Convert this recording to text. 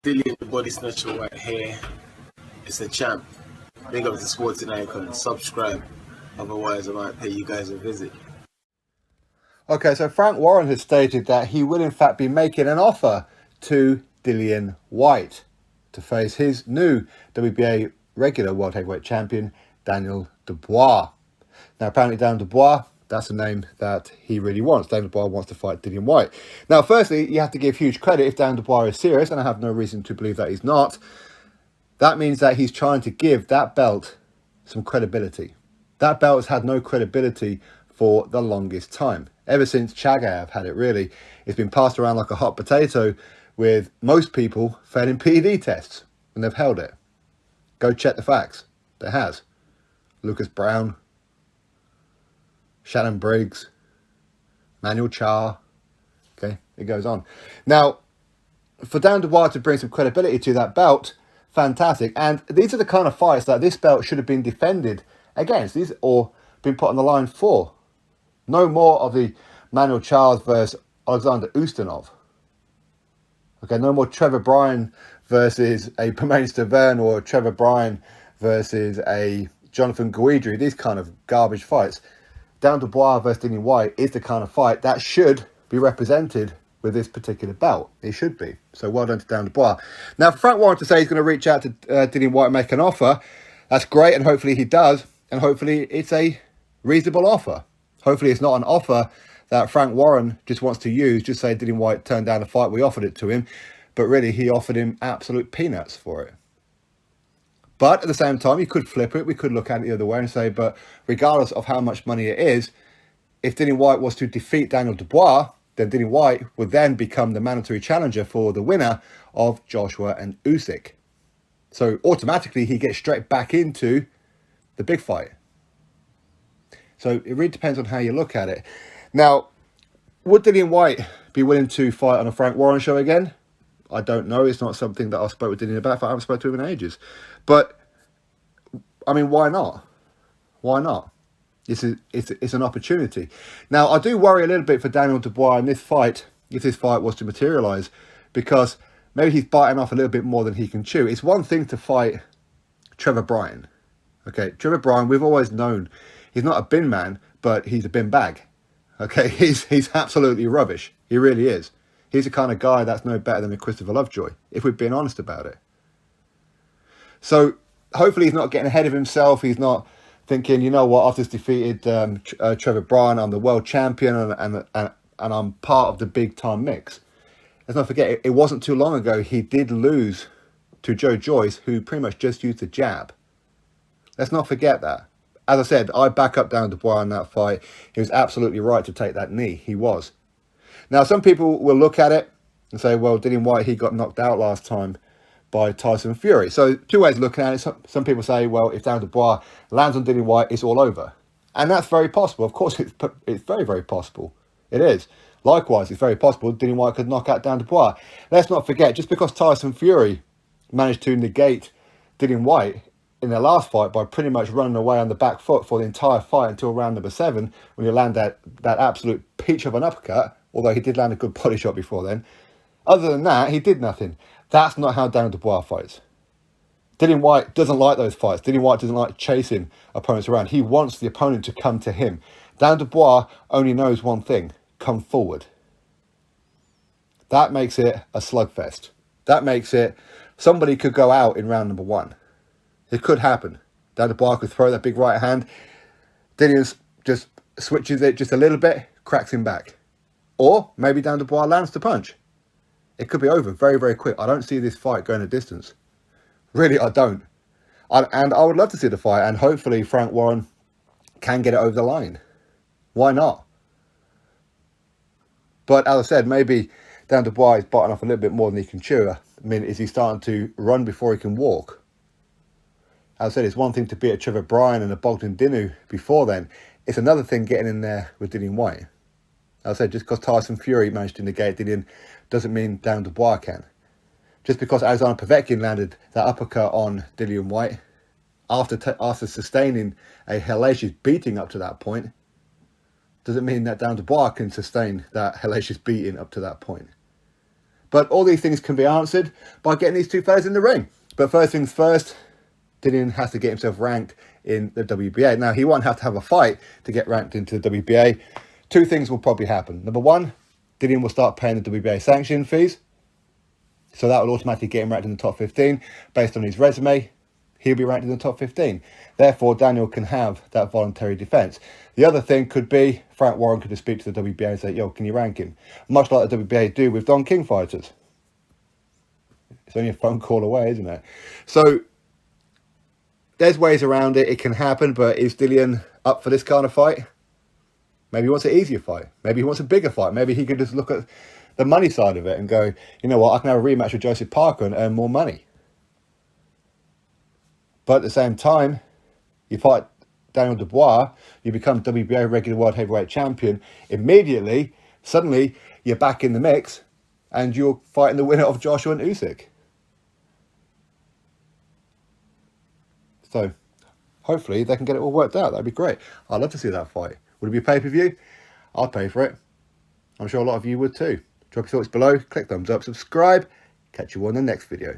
Dillian Whyte Natural White here. It's a champ. Big up to Sporting Icon. Subscribe. Otherwise, I might pay you guys a visit. Okay, so Frank Warren has stated that he will in fact be making an offer to Dillian Whyte to face his new WBA regular World Heavyweight Champion, Daniel Dubois. Now, apparently Daniel Dubois, that's a name that he really wants. Daniel Dubois wants to fight Dillian Whyte. Now, firstly, you have to give huge credit if Daniel Dubois is serious, and I have no reason to believe that he's not. That means that he's trying to give that belt some credibility. That belt has had no credibility for the longest time. Ever since Chagayev had it, really. It's been passed around like a hot potato, with most people failing PED tests when they've held it. Go check the facts. There has. Lucas Brown, Shannon Briggs, Manuel Char. Okay, it goes on. Now, for Dan Dubois to bring some credibility to that belt, fantastic. And these are the kind of fights that this belt should have been defended against, or been put on the line for. No more of the Manuel Charles versus Alexander Ustinov. Okay, no more Trevor Bryan versus a Permain Stavern or Trevor Bryan versus a Jonathan Guidry. These kind of garbage fights. Dan Dubois versus Dillian Whyte is the kind of fight that should be represented with this particular belt. It should be. So well done to Dan Dubois. Now, for Frank Warren to say he's going to reach out to Dillian Whyte and make an offer, that's great, and hopefully he does. And hopefully it's a reasonable offer. Hopefully it's not an offer that Frank Warren just wants to use, just say Dillian Whyte turned down the fight, we offered it to him. But really, he offered him absolute peanuts for it. But at the same time, you could flip it. We could look at it the other way and say, but regardless of how much money it is, if Dillian Whyte was to defeat Daniel Dubois, then Dillian Whyte would then become the mandatory challenger for the winner of Joshua and Usyk. So automatically, he gets straight back into the big fight. So it really depends on how you look at it. Now, would Dillian Whyte be willing to fight on a Frank Warren show again? I don't know. It's not something that I spoke with Dillian about. I haven't spoken to him in ages. But, I mean, why not? Why not? It's an opportunity. Now, I do worry a little bit for Daniel Dubois in this fight, if this fight was to materialise, because maybe he's biting off a little bit more than he can chew. It's one thing to fight Trevor Bryan. Okay, Trevor Bryan, we've always known, he's not a bin man, but he's a bin bag. Okay, he's absolutely rubbish. He really is. He's the kind of guy that's no better than a Christopher Lovejoy, if we're being honest about it. So hopefully he's not getting ahead of himself. He's not thinking, you know what, I've just defeated Trevor Bryan. I'm the world champion and I'm part of the big time mix. Let's not forget, it wasn't too long ago he did lose to Joe Joyce, who pretty much just used the jab. Let's not forget that. As I said, I back up Daniel Dubois in that fight. He was absolutely right to take that knee. He was. Now, some people will look at it and say, well, Dillian Whyte, he got knocked out last time by Tyson Fury. So two ways of looking at it. Some people say, well, if Daniel Dubois lands on Dillian Whyte, it's all over. And that's very possible. Of course, it's very, very possible. It is. Likewise, it's very possible Dillian Whyte could knock out Daniel Dubois. Let's not forget, just because Tyson Fury managed to negate Dillian Whyte in their last fight by pretty much running away on the back foot for the entire fight until round number 7, when he landed that absolute peach of an uppercut, although he did land a good body shot before then. Other than that, he did nothing. That's not how Daniel Dubois fights. Dillian Whyte doesn't like those fights. Dillian Whyte doesn't like chasing opponents around. He wants the opponent to come to him. Daniel Dubois only knows one thing: come forward. That makes it a slugfest. That makes it somebody could go out in round number 1. It could happen. Daniel Dubois could throw that big right hand. Dillian just switches it just a little bit, cracks him back. Or maybe Daniel Dubois lands the punch. It could be over very, very quick. I don't see this fight going a distance. Really, I don't. And I would love to see the fight, and hopefully Frank Warren can get it over the line. Why not? But as I said, maybe Daniel Dubois is biting off a little bit more than he can chew. I mean, is he starting to run before he can walk? As I said, it's one thing to beat a Trevor Bryan and a Bogdan Dinu before then. It's another thing getting in there with Dillian Whyte. As I said, just because Tyson Fury managed to negate Dillian doesn't mean Daniel Dubois can. Just because Alexander Povetkin landed that uppercut on Dillian Whyte after sustaining a hellacious beating up to that point, doesn't mean that Daniel Dubois can sustain that hellacious beating up to that point. But all these things can be answered by getting these two fellas in the ring. But first things first, Dillian has to get himself ranked in the WBA. Now, he won't have to have a fight to get ranked into the WBA. Two things will probably happen. Number one, Dillian will start paying the WBA sanction fees. So that will automatically get him ranked in the top 15. Based on his resume, he'll be ranked in the top 15. Therefore, Daniel can have that voluntary defence. The other thing could be Frank Warren could speak to the WBA and say, yo, can you rank him? Much like the WBA do with Don King fighters. It's only a phone call away, isn't it? So there's ways around it. It can happen, but is Dillian up for this kind of fight? Maybe he wants an easier fight. Maybe he wants a bigger fight. Maybe he could just look at the money side of it and go, you know what, I can have a rematch with Joseph Parker and earn more money. But at the same time, you fight Daniel Dubois, you become WBA regular world heavyweight champion. Immediately, suddenly, you're back in the mix and you're fighting the winner of Joshua and Usyk. So, hopefully, they can get it all worked out. That'd be great. I'd love to see that fight. Would it be a pay-per-view? I'd pay for it. I'm sure a lot of you would too. Drop your thoughts below, click thumbs up, subscribe. Catch you on the next video.